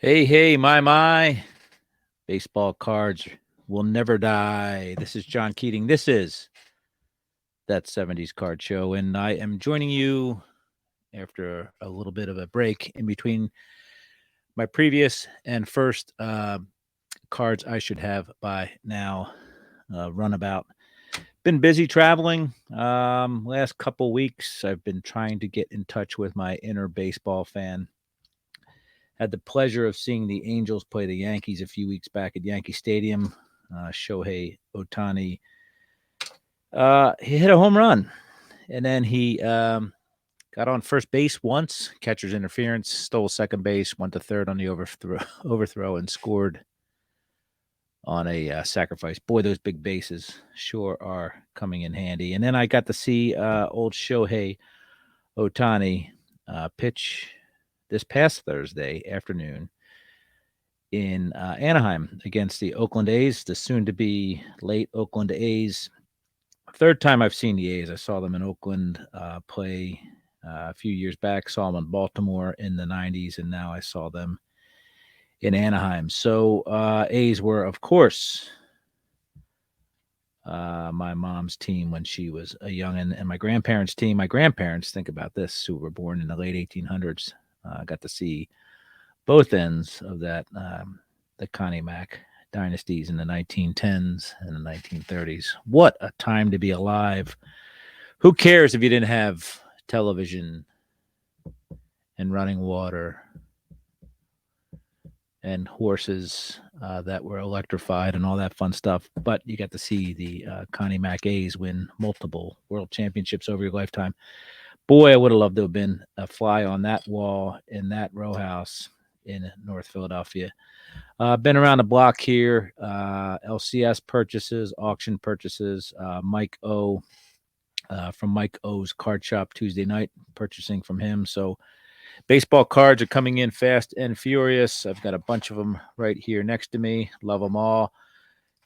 Hey, my. Baseball cards will never die. This is John Keating. This is that 70s card show. And I am joining you after a little bit of a break in between my previous and first cards I should have by now runabout. Been busy traveling. Last couple weeks, I've been trying to get in touch with my inner baseball fan. Had the pleasure of seeing the Angels play the Yankees a few weeks back at Yankee Stadium. Shohei Ohtani, he hit a home run, and then he got on first base once, catcher's interference, stole second base, went to third on the overthrow and scored on a sacrifice. Boy, those big bases sure are coming in handy. And then I got to see old Shohei Ohtani pitch this past Thursday afternoon in Anaheim against the Oakland A's, the soon-to-be late Oakland A's. Third time I've seen the A's. I saw them in Oakland play a few years back, saw them in Baltimore in the 90s, and now I saw them in Anaheim. So A's were, of course, my mom's team when she was a youngin', and my grandparents' team. My grandparents, think about this, who were born in the late 1800s, got to see both ends of that, the Connie Mack dynasties in the 1910s and the 1930s. What a time to be alive. Who cares if you didn't have television and running water and horses that were electrified and all that fun stuff? But you got to see the Connie Mack A's win multiple world championships over your lifetime. Boy, I would have loved to have been a fly on that wall in that row house in North Philadelphia. Been around the block here. LCS purchases, auction purchases. Mike O from Mike O's Card Shop Tuesday night, purchasing from him. So baseball cards are coming in fast and furious. I've got a bunch of them right here next to me. Love them all.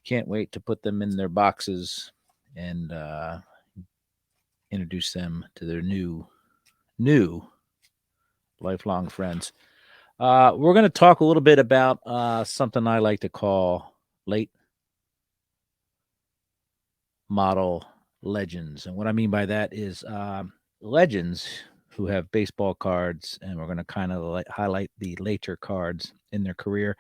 Can't wait to put them in their boxes and introduce them to their new lifelong friends. We're going to talk a little bit about something I like to call late model legends. And what I mean by that is legends who have baseball cards, and we're going to kind of highlight the later cards in their career.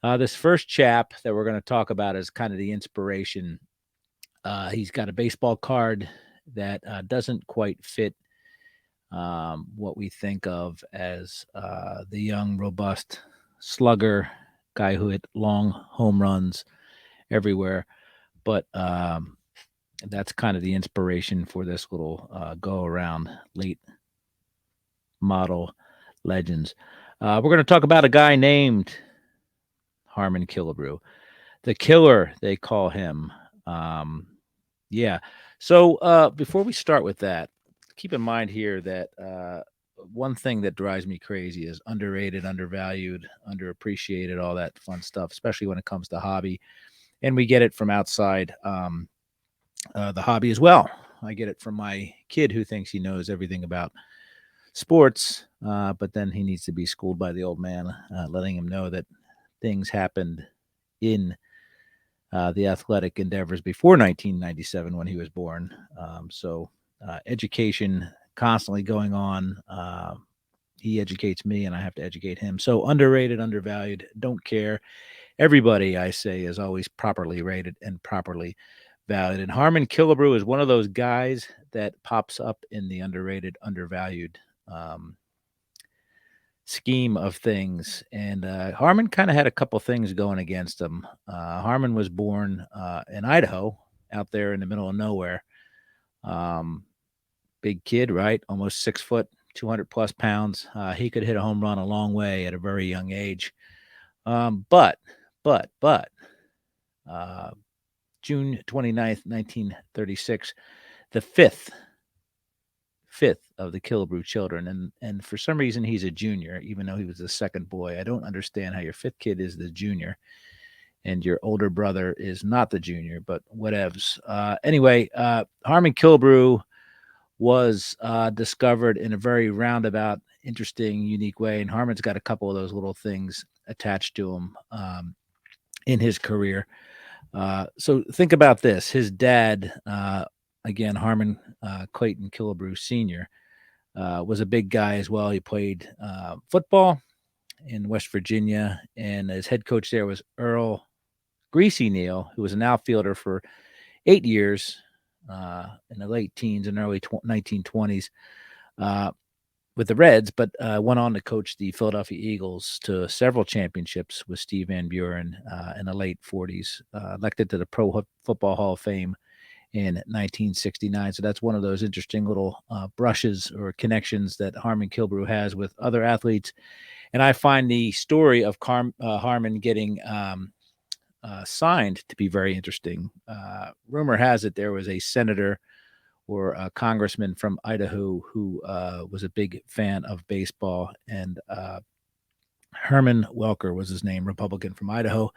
This first chap that we're going to talk about is kind of the inspiration. He's got a baseball card that doesn't quite fit what we think of as the young, robust slugger guy who hit long home runs everywhere. But that's kind of the inspiration for this little go around late model legends. We're going to talk about a guy named Harmon Killebrew, the killer, they call him. Yeah. So before we start with that, keep in mind here that one thing that drives me crazy is underrated, undervalued, underappreciated, all that fun stuff, especially when it comes to hobby. And we get it from outside the hobby as well. I get it from my kid who thinks he knows everything about sports, but then he needs to be schooled by the old man, letting him know that things happened in the athletic endeavors before 1997 when he was born. So education constantly going on. He educates me and I have to educate him. So underrated, undervalued, don't care. Everybody, I say, is always properly rated and properly valued. And Harmon Killebrew is one of those guys that pops up in the underrated, undervalued scheme of things. And Harmon kind of had a couple things going against him. Harmon was born in Idaho, out there in the middle of nowhere. Big kid, right? Almost 6 foot, 200 plus pounds. He could hit a home run a long way at a very young age. But, uh, June 29th, 1936, the fifth of the Killebrew children. And for some reason, he's a junior, even though he was the second boy. I don't understand how your fifth kid is the junior and your older brother is not the junior, but whatevs. Anyway, Harmon Killebrew was discovered in a very roundabout, interesting, unique way. And Harmon's got a couple of those little things attached to him in his career. So think about this. His dad, again, Harmon Clayton Killebrew Sr., was a big guy as well. He played football in West Virginia, and his head coach there was Earl Greasy Neal, who was an outfielder for 8 years in the late teens and early 1920s with the Reds, but went on to coach the Philadelphia Eagles to several championships with Steve Van Buren in the late 40s, elected to the Pro Football Hall of Fame in 1969. So that's one of those interesting little brushes or connections that Harmon Killebrew has with other athletes. And I find the story of Harmon getting signed to be very interesting. Rumor has it there was a senator or a congressman from Idaho who was a big fan of baseball, and Herman Welker was his name, Republican from Idaho,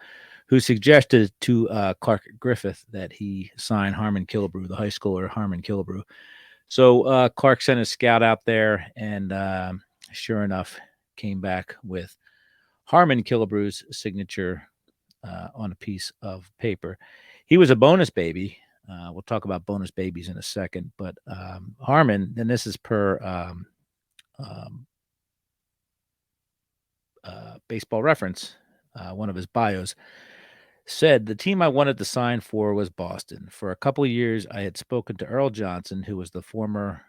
who suggested to Clark Griffith that he sign Harmon Killebrew, the high schooler Harmon Killebrew. So Clark sent a scout out there, and sure enough, came back with Harmon Killebrew's signature on a piece of paper. He was a bonus baby. We'll talk about bonus babies in a second, but Harmon, and this is per um, Baseball Reference, one of his bios, said the team I wanted to sign for was Boston. For a couple of years, I had spoken to Earl Johnson, who was the former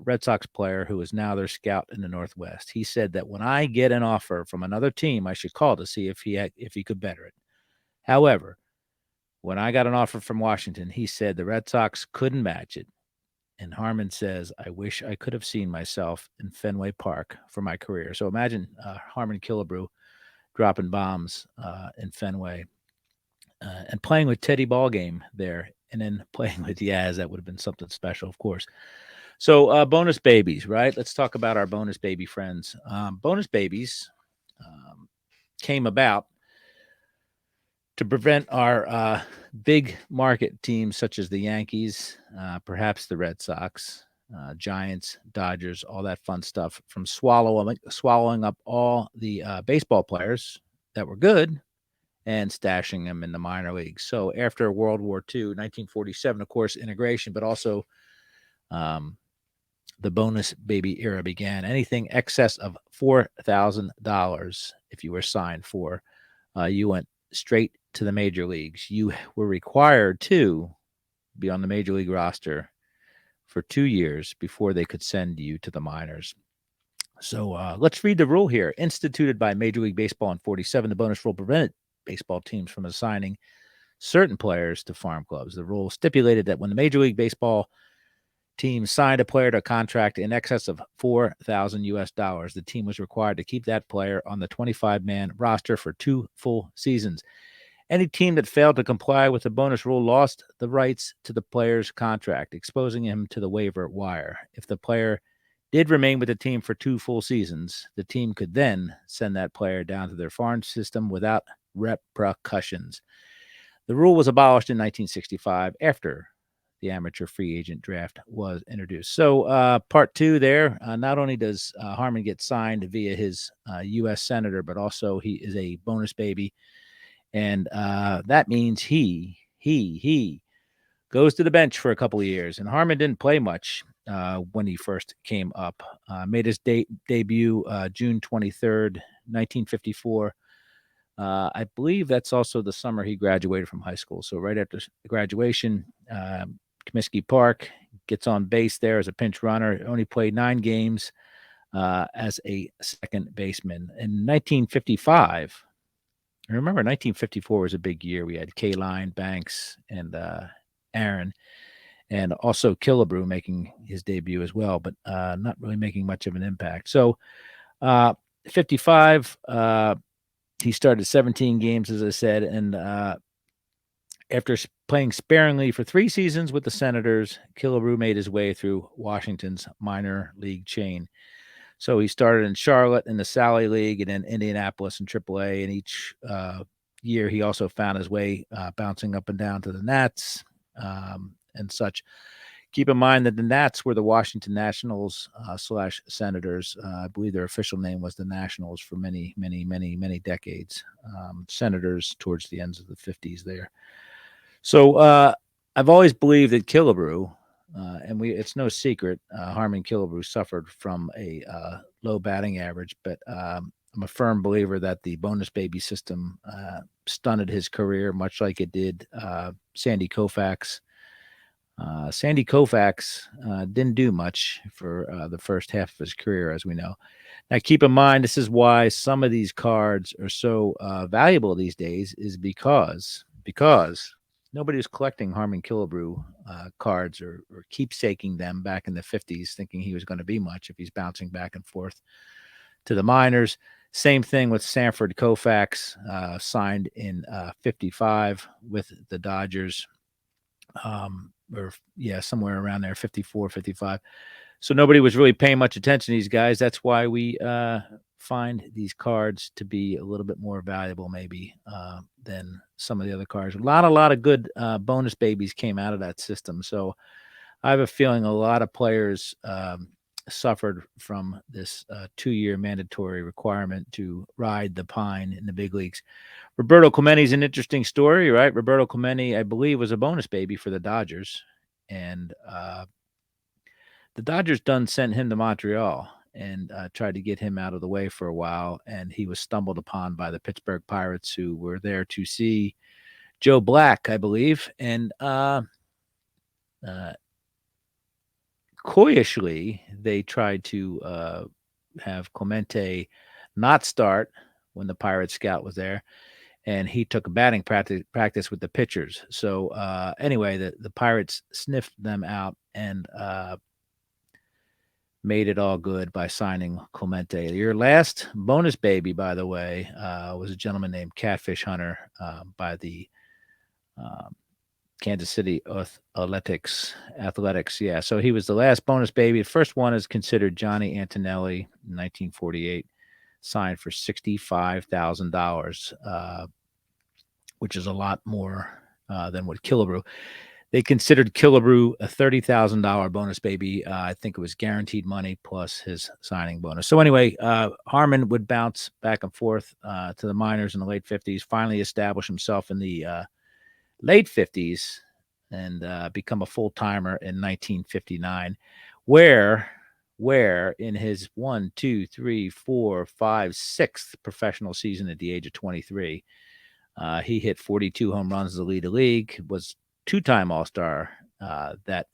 Red Sox player who is now their scout in the Northwest. He said that when I get an offer from another team, I should call to see if he could better it. However, when I got an offer from Washington, he said the Red Sox couldn't match it. And Harmon says, I wish I could have seen myself in Fenway Park for my career. So imagine Harmon Killebrew dropping bombs in Fenway and playing with Teddy Ballgame there, and then playing with Yaz. That would have been something special, of course. So bonus babies, right? Let's talk about our bonus baby friends. Bonus babies came about to prevent our big market teams such as the Yankees, perhaps the Red Sox, Giants, Dodgers, all that fun stuff from swallowing up all the baseball players that were good and stashing them in the minor leagues. So after World War II, 1947, of course, integration, but also um, the bonus baby era began. Anything excess of $4,000, if you were signed for, you went straight to the major leagues. You were required to be on the major league roster for 2 years before they could send you to the minors. So let's read the rule here. Instituted by Major League Baseball in 47, the bonus rule prevented baseball teams from assigning certain players to farm clubs. The rule stipulated that when the Major League Baseball team signed a player to a contract in excess of 4,000 US dollars, the team was required to keep that player on the 25-man roster for 2 full seasons. Any team that failed to comply with the bonus rule lost the rights to the player's contract, exposing him to the waiver wire. If the player did remain with the team for 2 full seasons, the team could then send that player down to their farm system without repercussions. The rule was abolished in 1965 after the amateur free agent draft was introduced. So part two there, not only does Harmon get signed via his U.S. senator, but also he is a bonus baby. And that means he goes to the bench for a couple of years. And Harmon didn't play much when he first came up. Made his debut June 23rd, 1954. I believe that's also the summer he graduated from high school. So right after graduation, Comiskey Park gets on base there as a pinch runner. Only played 9 games as a second baseman. In 1955, I remember 1954 was a big year. We had K-Line, Banks, and Aaron, and also Killebrew making his debut as well, but not really making much of an impact. So 55, he started 17 games, as I said, and after playing sparingly for 3 seasons with the Senators, Killebrew made his way through Washington's minor league chain. So he started in Charlotte in the Sally League and then Indianapolis in AAA. And each year he also found his way bouncing up and down to the Nats and such. Keep in mind that the Nats were the Washington Nationals slash Senators. I believe their official name was the Nationals for many, many, many, many decades. Senators towards the ends of the 50s there. So I've always believed that Killebrew, and it's no secret, Harmon Killebrew suffered from a low batting average, but I'm a firm believer that the bonus baby system stunted his career, much like it did Sandy Koufax. Sandy Koufax didn't do much for the first half of his career, as we know. Now, keep in mind, this is why some of these cards are so valuable these days, is because nobody was collecting Harmon Killebrew cards or keepsaking them back in the 50s, thinking he was going to be much if he's bouncing back and forth to the minors. Same thing with Sanford Koufax, signed in 55 with the Dodgers. Somewhere around there, 54, 55. So nobody was really paying much attention to these guys. That's why we find these cards to be a little bit more valuable, maybe, than some of the other cards. A lot of good bonus babies came out of that system. So I have a feeling a lot of players suffered from this 2-year mandatory requirement to ride the pine in the big leagues. Roberto Clemente's an interesting story, right? Roberto Clemente, I believe, was a bonus baby for the Dodgers, and the Dodgers done sent him to Montreal and tried to get him out of the way for a while, and he was stumbled upon by the Pittsburgh Pirates, who were there to see Joe Black, I believe, and coyishly they tried to have Clemente not start when the Pirates scout was there, and he took a batting practice with the pitchers. So anyway, the Pirates sniffed them out and made it all good by signing Clemente. Your last bonus baby, by the way, was a gentleman named Catfish Hunter by the Kansas City Athletics. Yeah, so he was the last bonus baby. The first one is considered Johnny Antonelli in 1948, signed for $65,000. Which is a lot more than what Killebrew. They considered Killebrew a $30,000 bonus baby. I think it was guaranteed money plus his signing bonus. So anyway, Harmon would bounce back and forth to the minors in the late 50s, finally establish himself in the late 50s, and become a full-timer in 1959, where in his 6th professional season at the age of 23, he hit 42 home runs to lead the league, was two-time All-Star that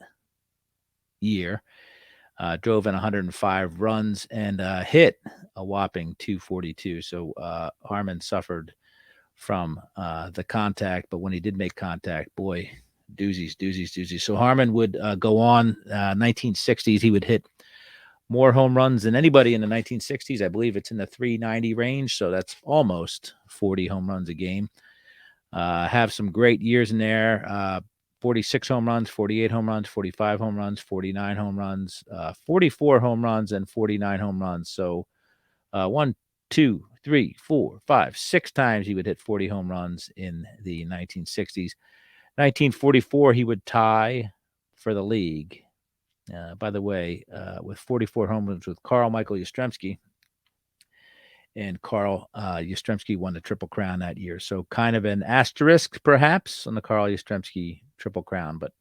year, drove in 105 runs, and hit a whopping 242. So Harmon suffered from the contact, but when he did make contact, boy, doozies. So Harmon would go on. 1960s, he would hit more home runs than anybody in the 1960s. I believe it's in the 390 range, so that's almost 40 home runs a game. Have some great years in there. 46 home runs, 48 home runs, 45 home runs, 49 home runs, 44 home runs, and 49 home runs. So 1, 2, 3, 4, 5, 6 times he would hit 40 home runs in the 1960s. 1944, he would tie for the league. By the way, with 44 home runs with Carl Michael Yastrzemski. And Carl Yastrzemski won the Triple Crown that year. So kind of an asterisk, perhaps, on the Carl Yastrzemski Triple Crown, but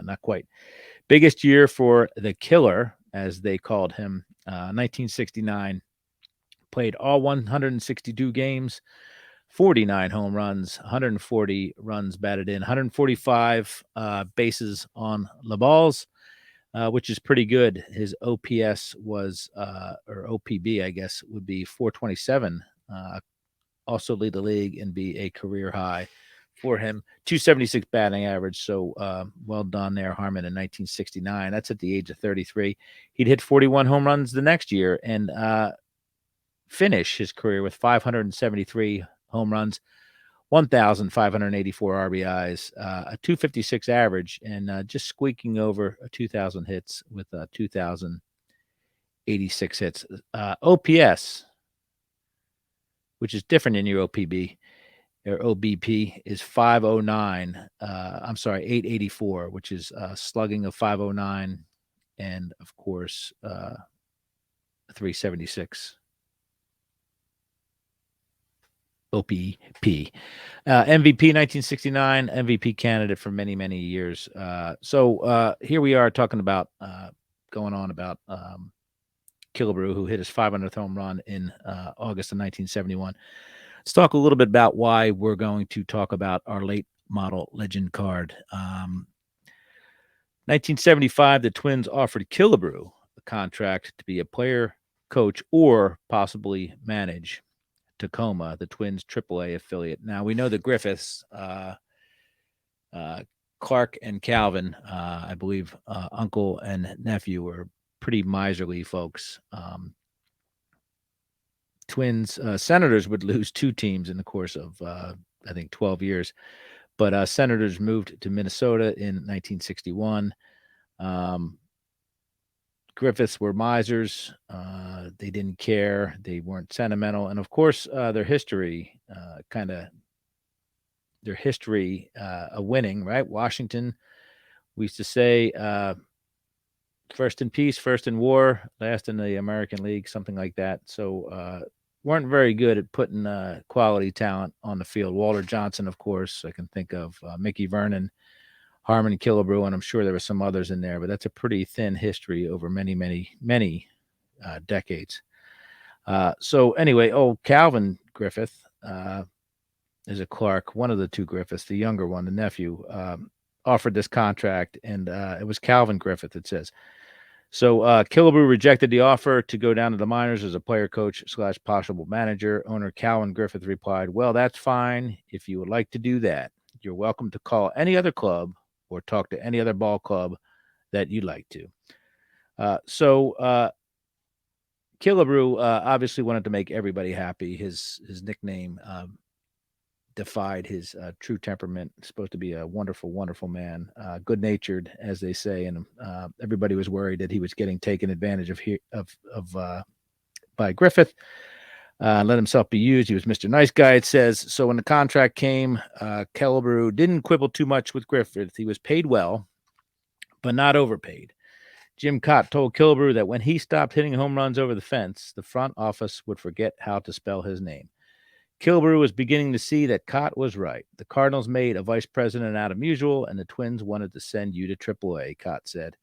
not quite. Biggest year for the killer, as they called him, 1969. Played all 162 games, 49 home runs, 140 runs batted in, 145 bases on the balls, which is pretty good. His OPS was, or OPB, I guess, would be 427. Also lead the league and be a career high for him. 276 batting average. So well done there, Harmon, in 1969. That's at the age of 33. He'd hit 41 home runs the next year and finish his career with 573 home runs, 1,584 RBIs, a 256 average, and just squeaking over 2,000 hits with 2,086 hits. OPS, which is different in your OPB or OBP is 509. I'm sorry, 884, which is slugging of 509, and of course 376 OPP. MVP 1969, MVP candidate for many, many years. So here we are talking about going on about Killebrew, who hit his 500th home run in August of 1971. Let's talk a little bit about why we're going to talk about our late model legend card. 1975, the Twins offered Killebrew a contract to be a player, coach, or possibly manage Tacoma, the Twins' AAA affiliate. Now, we know the Griffiths, Clark and Calvin, I believe uncle and nephew, were pretty miserly folks. Twins, Senators would lose 2 teams in the course of, I think, 12 years. But Senators moved to Minnesota in 1961. Griffiths were misers. They didn't care. They weren't sentimental. And of course, their history of winning, right? Washington, we used to say, first in peace, first in war, last in the American League, something like that. So weren't very good at putting quality talent on the field. Walter Johnson, of course, I can think of Mickey Vernon, Harmon Killebrew, and I'm sure there were some others in there, but that's a pretty thin history over many, many, many decades. So anyway, Calvin Griffith is a Clark, one of the 2 Griffiths, the younger one, the nephew, offered this contract, and it was Calvin Griffith, it says. So Killebrew rejected the offer to go down to the minors as a player coach / possible manager. Owner Calvin Griffith replied, "Well, that's fine. If you would like to do that, you're welcome to call any other club or talk to any other ball club that you'd like to." So Killebrew obviously wanted to make everybody happy. His nickname defied his true temperament. Supposed to be a wonderful, wonderful man, good-natured, as they say, and everybody was worried that he was getting taken advantage of by Griffith. Let himself be used. He was Mr. Nice Guy, it says. So when the contract came, Killebrew didn't quibble too much with Griffith. He was paid well, but not overpaid. Jim Cott told Killebrew that when he stopped hitting home runs over the fence, the front office would forget how to spell his name. Killebrew was beginning to see that Cott was right. The Cardinals made a vice president out of Musial, and the Twins wanted to send you to AAA, Cott said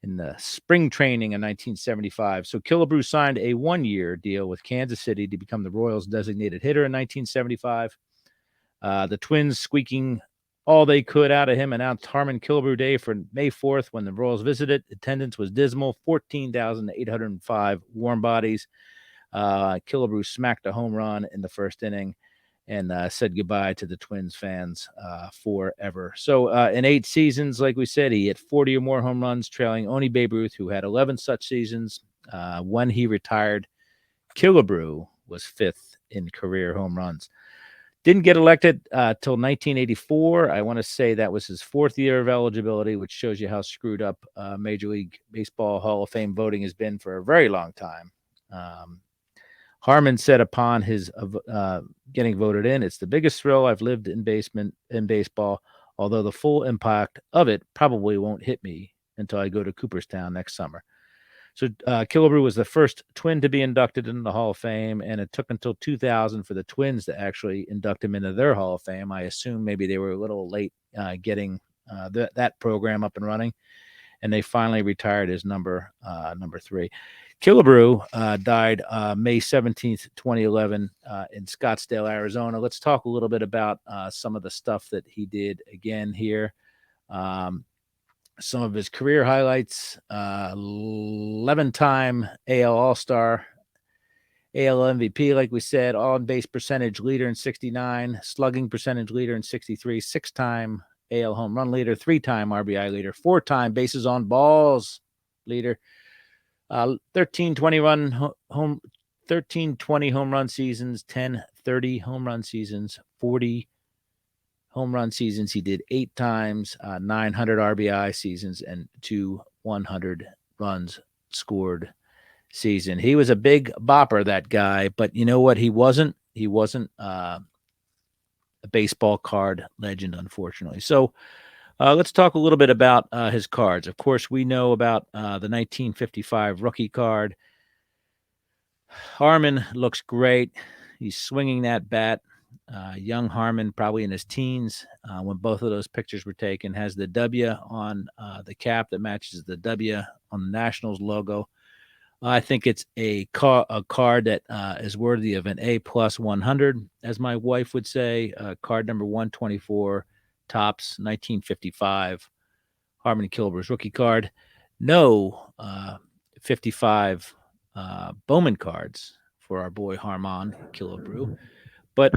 in the spring training in 1975. So Killebrew signed a 1-year deal with Kansas City to become the Royals' designated hitter in 1975. The Twins, squeaking all they could out of him, announced Harmon Killebrew Day for May 4th when the Royals visited. Attendance was dismal, 14,805 warm bodies. Killebrew smacked a home run in the first inning and said goodbye to the Twins fans forever. So in 8 seasons, like we said, he hit 40 or more home runs, trailing only Babe Ruth, who had 11 such seasons. When he retired, Killebrew was 5th in career home runs. Didn't get elected till 1984. I want to say that was his 4th year of eligibility, which shows you how screwed up Major League Baseball Hall of Fame voting has been for a very long time. Harmon said upon his getting voted in, "It's the biggest thrill I've lived in baseball, although the full impact of it probably won't hit me until I go to Cooperstown next summer." So Killebrew was the first Twin to be inducted into the Hall of Fame, and it took until 2000 for the Twins to actually induct him into their Hall of Fame. I assume maybe they were a little late getting that program up and running, and they finally retired his number 3. Killebrew died May 17th, 2011 in Scottsdale, Arizona. Let's talk a little bit about some of the stuff that he did again here. Some of his career highlights: 11-time AL All-Star, AL MVP, like we said, on-base percentage leader in 69, slugging percentage leader in 63, 6-time AL home run leader, 3-time RBI leader, 4-time bases on balls leader, 13-20 home run seasons, 10 30 home run seasons, 40 home run seasons. He did 8 times, 900 RBI seasons, and 2 100 runs scored season. He was a big bopper, that guy, but you know what? He wasn't a baseball card legend, unfortunately. So let's talk a little bit about his cards. Of course, we know about the 1955 rookie card. Harmon looks great. He's swinging that bat. Young Harmon, probably in his teens when both of those pictures were taken, has the W on the cap that matches the W on the Nationals logo. I think it's a card that is worthy of an A plus 100, as my wife would say. Card number 124, Topps 1955, Harmon Killebrew's rookie card. No 55 Bowman cards for our boy Harmon Killebrew, but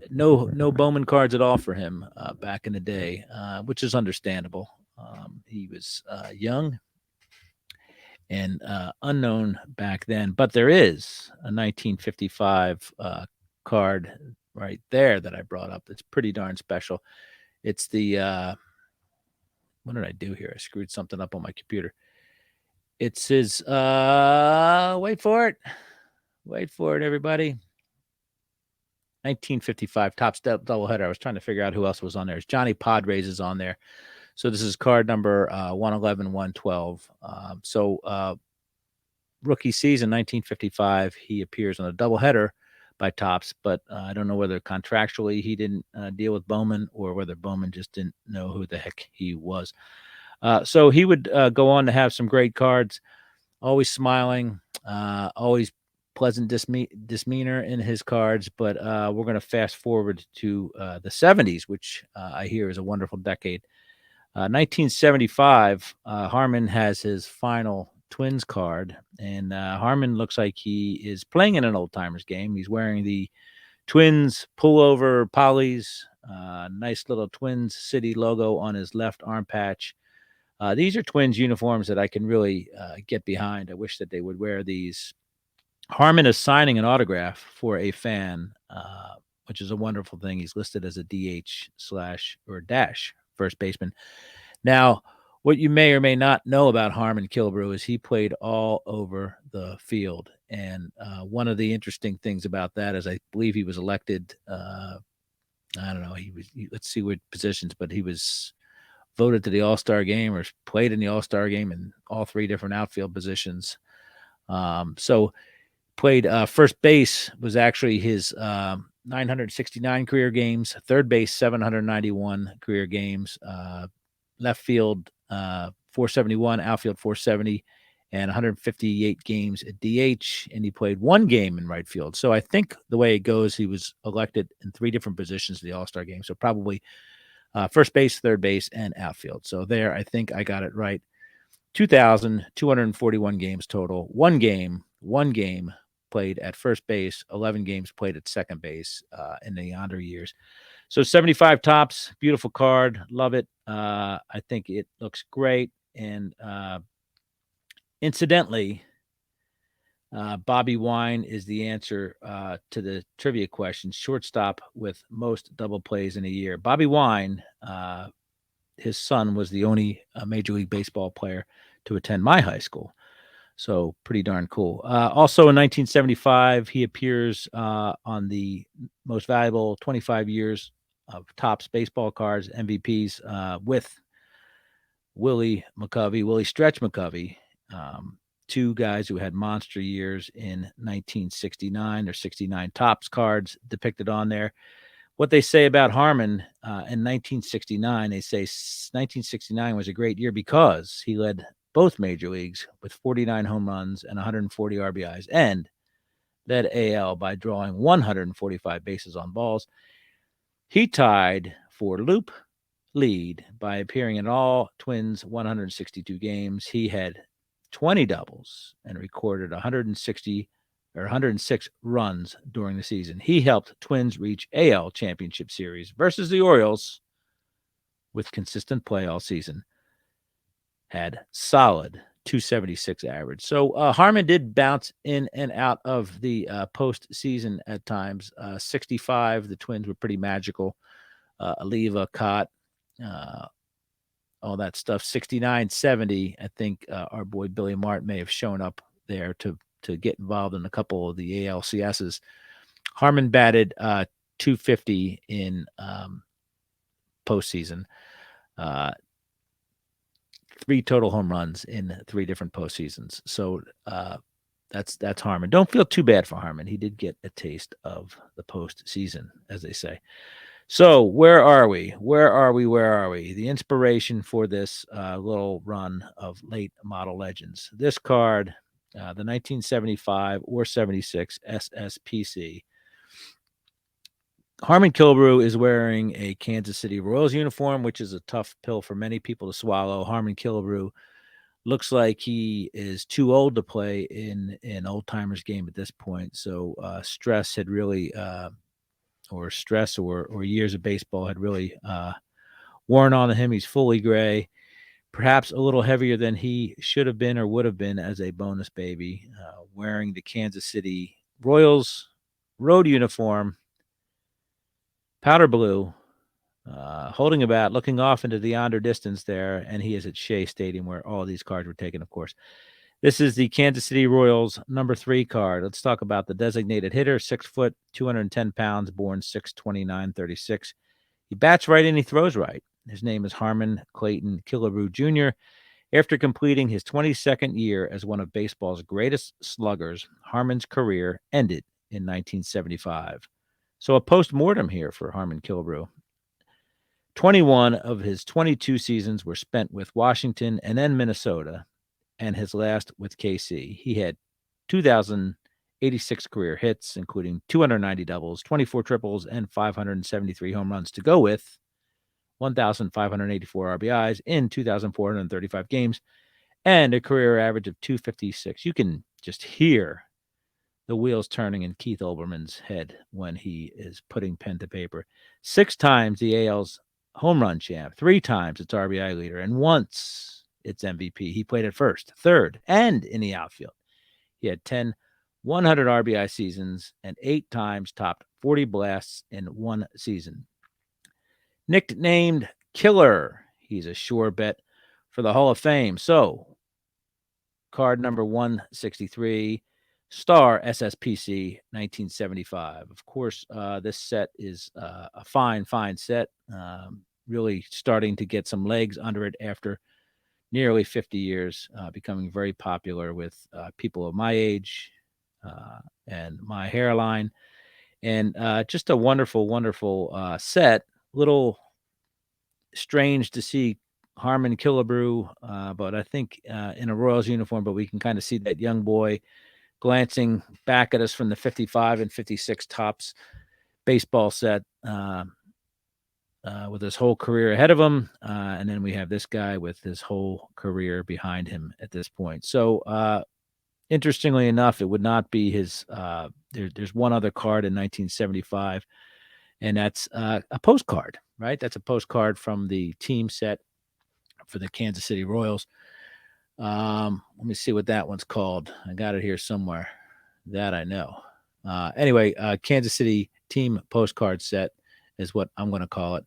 no Bowman cards at all for him back in the day, which is understandable. He was young and unknown back then. But there is a 1955 card right there that I brought up. That's pretty darn special. It's the what did I do here? I screwed something up on my computer. It's his wait for it, everybody. 1955 Topps doubleheader. I was trying to figure out who else was on there. It's Johnny Padres is on there. So this is card number 111, 112. Rookie season 1955, he appears on a doubleheader by Topps, but I don't know whether contractually he didn't deal with Bowman or whether Bowman just didn't know who the heck he was. So he would go on to have some great cards, always smiling, always pleasant demeanor in his cards. But we're going to fast forward to the 70s, which I hear is a wonderful decade. 1975, Harmon has his final Twins card, and Harmon looks like he is playing in an old timers game. He's wearing the Twins pullover polys, nice little Twins City logo on his left arm patch. These are Twins uniforms that I can really get behind. I wish that they would wear these. Harmon is signing an autograph for a fan, which is a wonderful thing. He's listed as a DH / dash first baseman. Now, what you may or may not know about Harmon Killebrew is he played all over the field. And one of the interesting things about that is I believe he was elected, I don't know, let's see what positions, but he was voted to the All-Star game or played in the All-Star game in all three different outfield positions. So played first base was actually his 969 career games, third base 791 career games, left field 471, outfield 470, and 158 games at DH, and he played one game in right field. So I think the way it goes, he was elected in three different positions to the All-Star game. So probably first base, third base, and outfield. So there, I think I got it right. 2,241 games total. One game played at first base, 11 games played at second base in the yonder years. So 75 Topps, beautiful card. Love it. I think it looks great. And incidentally, Bobby Wine is the answer to the trivia question. Shortstop with most double plays in a year. Bobby Wine, his son was the only Major League Baseball player to attend my high school. So pretty darn cool. Also in 1975, he appears on the most valuable 25 years of Topps baseball cards, MVPs, with Willie Stretch McCovey, two guys who had monster years in 1969. There's 69 Topps cards depicted on there. What they say about Harmon in 1969, they say 1969 was a great year because he led both major leagues with 49 home runs and 140 RBIs and led AL by drawing 145 bases on balls. He tied for Loop lead by appearing in all Twins 162 games. He had 20 doubles and recorded 106 runs during the season. He helped Twins reach AL Championship Series versus the Orioles with consistent play all season. Had solid 276 average. So Harmon did bounce in and out of the postseason at times. 65, the Twins were pretty magical. Aliva, Cott, all that stuff. 69, 70, I think our boy Billy Martin may have shown up there to get involved in a couple of the ALCSs. Harmon batted 250 in postseason, uh, 3 total home runs in 3 different postseasons. So that's Harmon. Don't feel too bad for Harmon. He did get a taste of the postseason, as they say. So where are we? Where are we? Where are we? The inspiration for this little run of late model legends. This card, the 1975 or 76 SSPC. Harmon Killebrew is wearing a Kansas City Royals uniform, which is a tough pill for many people to swallow. Harmon Killebrew looks like he is too old to play in an old timers game at this point. So stress had really, or stress or years of baseball had really worn on him. He's fully gray, perhaps a little heavier than he should have been or would have been as a bonus baby, wearing the Kansas City Royals road uniform, powder blue, holding a bat, looking off into the yonder distance there, and he is at Shea Stadium where all these cards were taken, of course. This is the Kansas City Royals number 3 card. Let's talk about the designated hitter, 6 foot, 210 pounds, born 6/29/36. He bats right and he throws right. His name is Harmon Clayton Killebrew Jr. After completing his 22nd year as one of baseball's greatest sluggers, Harmon's career ended in 1975. So a post-mortem here for Harmon Killebrew. 21 of his 22 seasons were spent with Washington and then Minnesota, and his last with KC. He had 2,086 career hits, including 290 doubles, 24 triples, and 573 home runs to go with 1,584 RBIs in 2,435 games, and a career average of 256. You can just hear the wheels turning in Keith Olbermann's head when he is putting pen to paper. 6 times the AL's home run champ, 3 times its RBI leader, and once its MVP. He played at first, third, and in the outfield. He had 10 100 RBI seasons and 8 times topped 40 blasts in one season. Nicknamed Killer, he's a sure bet for the Hall of Fame. So, card number 163, Star SSPC 1975. Of course, this set is a fine set. Really starting to get some legs under it after nearly 50 years, becoming very popular with people of my age and my hairline. And just a wonderful, wonderful set. Little strange to see Harmon Killebrew, but I think in a Royals uniform, but we can kind of see that young boy glancing back at us from the 55 and 56 Topps baseball set with his whole career ahead of him. And then we have this guy with his whole career behind him at this point. So interestingly enough, it would not be his there's one other card in 1975, and that's a postcard, right? That's a postcard from the team set for the Kansas City Royals. Let me see what that one's called. I got it here somewhere. That I know. Anyway, Kansas City team postcard set is what I'm going to call it.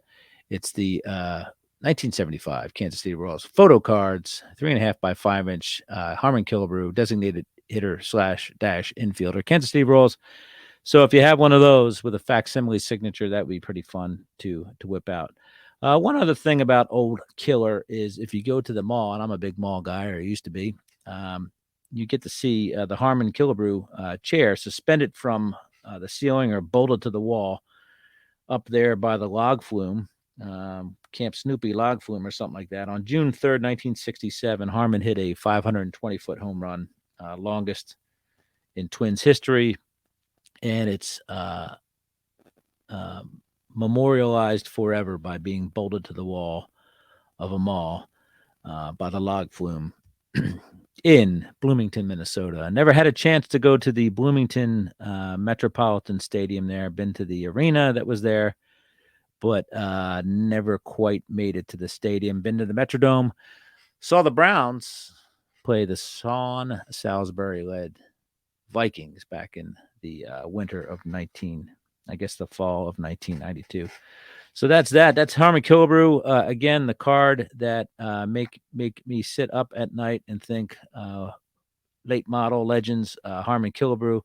It's the 1975 Kansas City Royals photo cards, 3.5 by 5-inch. Harmon Killebrew, designated hitter / dash infielder, Kansas City Royals. So if you have one of those with a facsimile signature, that would be pretty fun to whip out. One other thing about old Killer is if you go to the mall, and I'm a big mall guy, or used to be, you get to see the Harmon Killebrew chair suspended from the ceiling or bolted to the wall up there by the log flume, Camp Snoopy log flume or something like that. On June 3rd, 1967, Harmon hit a 520-foot home run, longest in Twins history, and it's memorialized forever by being bolted to the wall of a mall by the log flume in Bloomington, Minnesota. I never had a chance to go to the Bloomington Metropolitan Stadium there. Been to the arena that was there, but never quite made it to the stadium. Been to the Metrodome. Saw the Browns play the Sean Salisbury-led Vikings back in the winter of the fall of 1992. So that's that. That's Harmon Killebrew. Again, the card that make me sit up at night and think late model legends, Harmon Killebrew,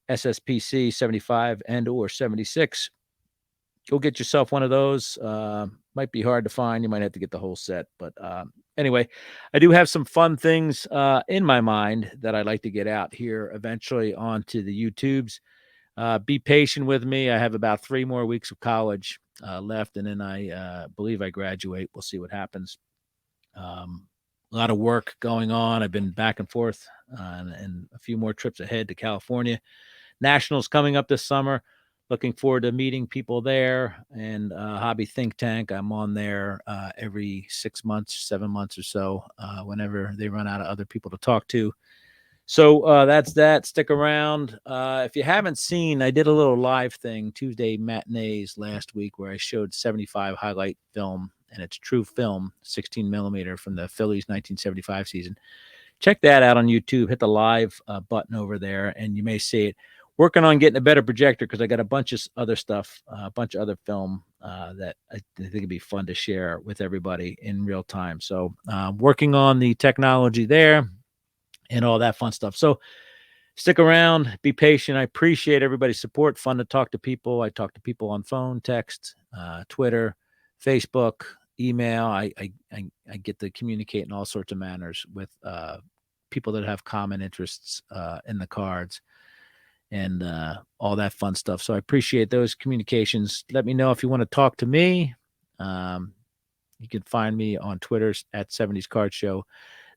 SSPC 75 and or 76. go get yourself one of those. Might be hard to find. You might have to get the whole set. But anyway, I do have some fun things in my mind that I'd like to get out here eventually onto the YouTubes. Be patient with me. I have about 3 more weeks of college left, and then I believe I graduate. We'll see what happens. A lot of work going on. I've been back and forth and a few more trips ahead to California. Nationals coming up this summer. Looking forward to meeting people there, and Hobby Think Tank. I'm on there every 6 months, 7 months or so, whenever they run out of other people to talk to. So that's that. Stick around. If you haven't seen, I did a little live thing, Tuesday matinees last week, where I showed 75 highlight film, and it's true film, 16 millimeter from the Phillies 1975 season. Check that out on YouTube. Hit the live button over there, and you may see it. Working on getting a better projector because I got a bunch of other stuff, a bunch of other film that I think it'd be fun to share with everybody in real time. So working on the technology there and all that fun stuff. So stick around, be patient. I appreciate everybody's support. Fun to talk to people. I talk to people on phone, text, Twitter, Facebook, email. I get to communicate in all sorts of manners with people that have common interests in the cards and all that fun stuff. So I appreciate those communications. Let me know if you want to talk to me. You can find me on Twitter at 70s Card Show.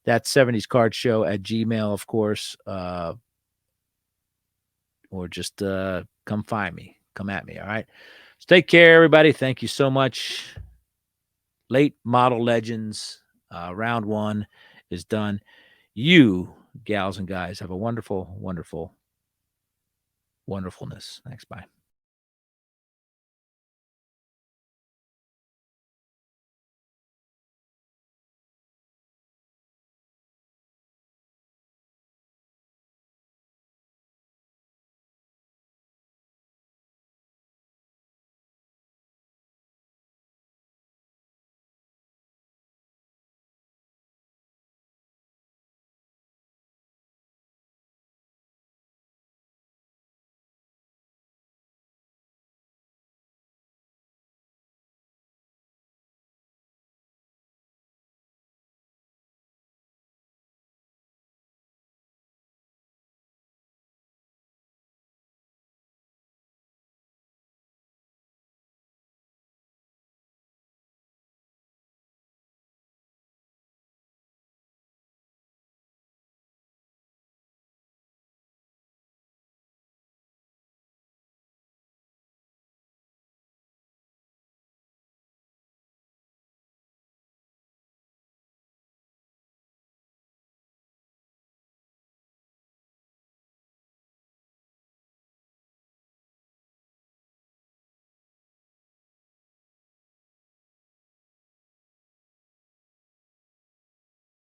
That's 70s Card Show at Gmail, of course. Or just come find me. Come at me. All right. So take care, everybody. Thank you so much. Late Model Legends, round 1 is done. You, gals and guys, have a wonderful, wonderful, wonderfulness. Thanks. Bye.